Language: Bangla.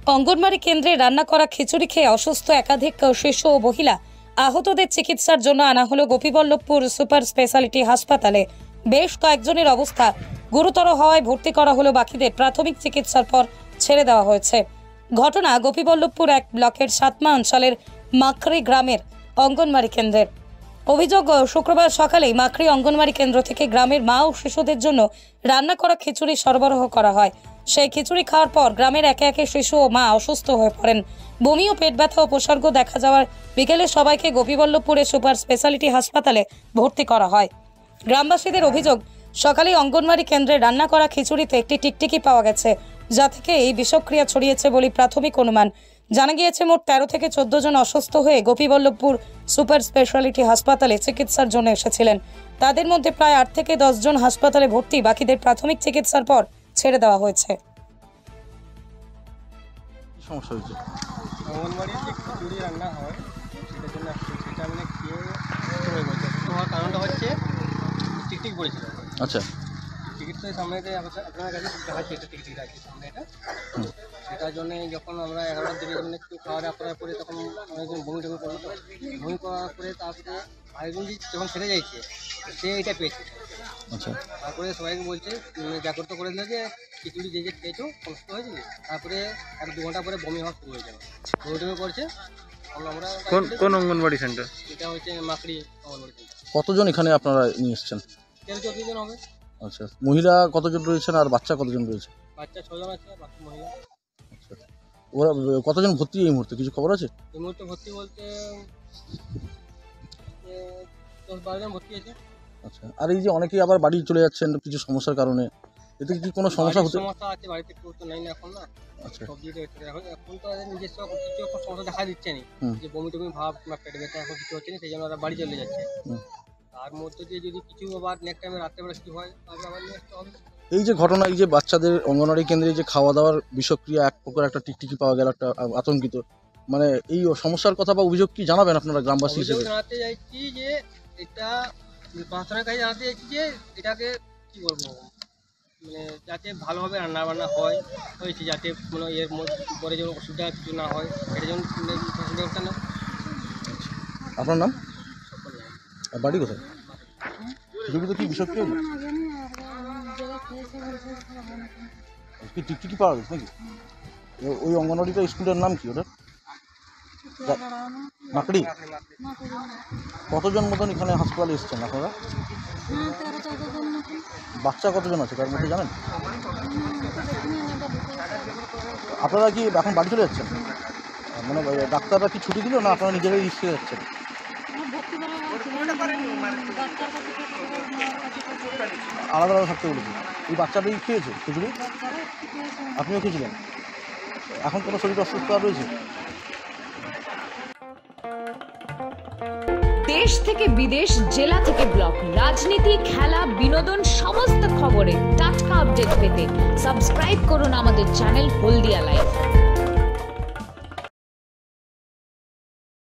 অঙ্গনওয়াড়ি কেন্দ্রে রান্না করা খিচুড়ি খেয়ে অসুস্থ একাধিক শিশু ও মহিলা। আহতদের চিকিৎসার জন্য আনা হলো গোপীবল্লভপুর সুপার স্পেশালিটি হাসপাতালে। বেশ কয়েকজনের অবস্থা গুরুতর হওয়ায় ভর্তি করা হলো, বাকিদের প্রাথমিক চিকিৎসার পর ছেড়ে দেওয়া হয়েছে। ঘটনা গোপীবল্লভপুর 1 ব্লকের সাতমা অঞ্চলের মাখরি গ্রামের অঙ্গনওয়াড়ি কেন্দ্রের। অভিযোগ, শুক্রবার সকালেই মাখরি অঙ্গনওয়াড়ি কেন্দ্র থেকে গ্রামের মা ও শিশুদের জন্য রান্না করা খিচুড়ি সরবরাহ করা হয়। সেই খিচুড়ি খাওয়ার পর গ্রামের একে একে শিশু ও মা অসুস্থ হয়ে পড়েন। বমি ও পেট ব্যথা উপসর্গ দেখা যাওয়ার বিকেলে সবাইকে গোপীবল্লভপুরে সুপার স্পেশালিটি হাসপাতালে ভর্তি করা হয়। গ্রামবাসীদের অভিযোগ, সকালেই অঙ্গনওয়াড়ি কেন্দ্রে রান্না করা খিচুড়িতে একটি টিকটিকি পাওয়া গেছে, যা থেকে এই বিষক্রিয়া ছড়িয়েছে বলে প্রাথমিক অনুমান। জানা গিয়েছে মোট 13 থেকে 14 জন অসুস্থ হয়ে গোপীবল্লভপুর সুপার স্পেশালিটি হাসপাতালে চিকিৎসার জন্য এসেছিলেন। তাদের মধ্যে প্রায় 8 থেকে 10 জন হাসপাতালে ভর্তি, বাকিদের প্রাথমিক চিকিৎসার পর ছেড়ে দেওয়া হয়েছে। সমস্যা হয়েছে অঙ্গনওয়াড়ি যে খিচুড়ি রান্না হয় সেটার জন্য সেটা মানে খেয়ে হয়ে গেছে। হওয়ার কারণটা হচ্ছে টিকটিক পড়েছিল। আচ্ছা, টিকিটটা সামনে আপনার কাছে দেখাচ্ছি, এটা টিকিট আছে সামনে এটা। সেটার জন্য যখন আমরা 11টার দিকে যখন একটু খাওয়া দাওয়া করার পরে তখন অনেকজন বমি টমি করলো। বমি করার পরে তারপরে আরেকজন যখন ছেড়ে যাইছে সে এটা পেয়েছে। আচ্ছা, তারপরে সবাইকে বলছে জাগ্রত করে দিল যে খিচুড়ি যে খেয়েছো অসুস্থ হয়েছে। তারপরে 1-2 ঘন্টা পরে বমি হওয়া শুরু হয়ে যাবে, বমি টমি করছে। আমরা কোন অঙ্গনওয়াড়ি সেন্টার? এটা হচ্ছে মাকড়ি অঙ্গনওয়াড়ি সেন্টার। কতজন এখানে আপনারা নিয়ে এসেছেন? 13-14 জন হবে। আচ্ছা, মহিলা কতজন রয়েছেন আর বাচ্চা কতজন রয়েছে? বাচ্চা 6 জন আছে, বাকি মহিলা। আচ্ছা, ওরা কতজন ভর্তি এই মুহূর্তে কিছু খবর আছে? এই মুহূর্তে ভর্তি বলতে 10-12 জন ভর্তি আছে। আচ্ছা, আর এই যে অনেকেই আবার বাড়ি চলে যাচ্ছেন কিছু সমস্যার কারণে, এতে কি কোনো সমস্যা হতে? সমস্যা আছে, বাড়িতে কেউ তো নাই না এখন না। আচ্ছা, সবজি এখন তো নিজস্ব কিছু সমস্যা দেখা দিচ্ছে না, যে বমি টমি ভাব না পেট ব্যথা এখন কিছু হচ্ছে না, সেই জন্য ওরা বাড়ি চলে যাচ্ছে। তার মধ্যে দিয়ে যদি কিছু আবার নেক্সট টাইমে রাত্রেবেলা কিছু হয় তাহলে আবার নিয়ে আসতে হবে। এই যে ঘটনা, এই যে বাচ্চাদের অঙ্গনওয়াড়ি কেন্দ্রে যে খাওয়া দাওয়ার বিষক্রিয়া, এক প্রকার একটা টিকটিকি পাওয়া গেল, একটা আতঙ্কিত, মানে এই সমস্যার কথা বা অভিযোগ কি জানাবেন আপনারা গ্রামবাসী হিসেবে? জানাতে চাইছি যে এটা প্রশাসনের কাছে জানাতে চাইছি যে এটাকে কি বলবো, মানে যাতে ভালোভাবে রান্না বান্না হয়েছে, যাতে কোনো এর পরে যেন অসুবিধা কিছু না হয়, এটা যেন ব্যবস্থা না। আপনার নাম আর বাড়ি কোথায়? খিচুড়িতে কি বিষক্রিয়া কি টিকটিকি পাওয়া গেছে নাকি? ওই অঙ্গনওয়াড়িটা স্কুলের নাম কি ওটা? মাকড়ি। কতজন মতন এখানে হাসপাতালে এসছেন আপনারা? বাচ্চা কতজন আছে তার মধ্যে জানেন? আপনারা কি এখন বাড়ি চলে যাচ্ছেন? মানে ডাক্তাররা কি ছুটি দিল না আপনারা নিজেরাই রিস্কে যাচ্ছেন? আলাদা আলাদা থাকতে বলেছি। এই বাচ্চাটাই খেয়েছে খিচুড়ি? আপনিও খেয়েছিলেন? এখন কোনো শরীর অসুস্থতা রয়েছে? দেশ থেকে বিদেশ, জেলা থেকে ব্লক, রাজনীতি, খেলা, বিনোদন সমস্ত খবরে টাটকা আপডেট পেতে সাবস্ক্রাইব করুন আমাদের চ্যানেল হলদিয়া লাইভ।